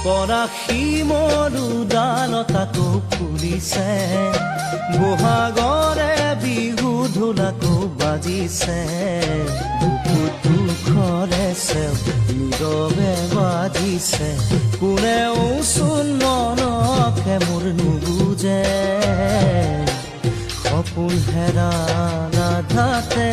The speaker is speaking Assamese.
পৰাশী মৰুদালতাকো ফুলিছে, বহাগৰে বিহু ঢোলাকো বাজিছে, বুকুটো খৰেছে নীৰৱে বাজিছে, কোনেও চোন মনকে মোৰ নুবুজে, সপোন হেৰা নাধাতে